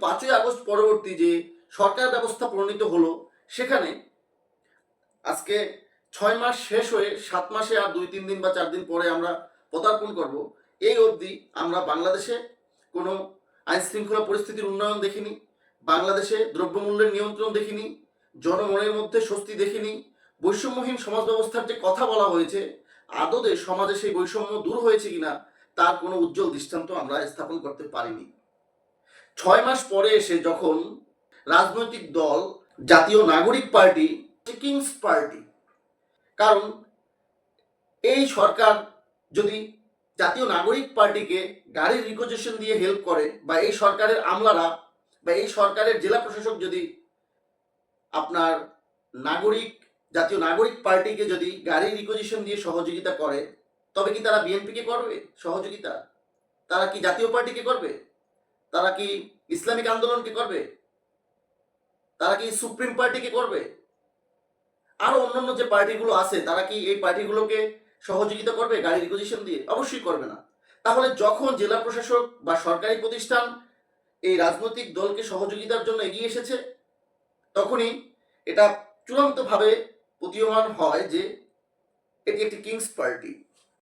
5ই August পরবর্তী যে সরকার ব্যবস্থা প্রণীত হলো, সেখানে আজকে 6 মাস শেষ হয়ে 7 মাসে আর 2-3 দিন বা 4 দিন পরে আমরা পদার্পণ করব। এই অবধি আমরা বাংলাদেশে কোনো আইন শৃঙ্খলা পরিস্থিতির উন্নয়ন দেখিনি, বাংলাদেশে দ্রব্যমূল্যের নিয়ন্ত্রণ দেখিনি, জনমনের মধ্যে স্বস্তি দেখিনি। বৈষম্যহীন সমাজ ব্যবস্থার যে কথা বলা হয়েছে, আদতে সমাজে সেই বৈষম্য দূর হয়েছে কিনা তার কোনো উজ্জ্বল দৃষ্টান্ত আমরা স্থাপন করতে পারিনি। 6 মাস পরে এসে যখন রাজনৈতিক দল জাতীয় নাগরিক পার্টি, কিংস পার্টি, কারণ এই সরকার যদি জাতীয় নাগরিক পার্টিকে গাড়ির রিকোজিশন দিয়ে হেল্প করে, বা এই সরকারের আমলারা বা এই সরকারের জেলা প্রশাসক যদি আপনার জাতীয় নাগরিক পার্টিকে যদি গাড়ির রিকোজিশন দিয়ে সহযোগিতা করে, তবে কি তারা বিএনপিকে করবে সহযোগিতা? তারা কি জাতীয় পার্টিকে করবে? তারা কি ইসলামিক আন্দোলনকে করবে? তারা কি সুপ্রিম পার্টিকে করবে? আরো অন্যান্য যে পার্টিগুলো আছে, তারা কি এই পার্টিগুলোকে সহযোগিতা করবে গাড়ি রিকোজিশন দিয়ে? অবশ্যই করবে না। তাহলে যখন জেলা প্রশাসক বা সরকারি প্রতিষ্ঠান এই রাজনৈতিক দলকে সহযোগিতার জন্য এগিয়ে এসেছে, তখনই এটা চূড়ান্তভাবে প্রতীয়মান হয় যে এটি একটি কিংস পার্টি।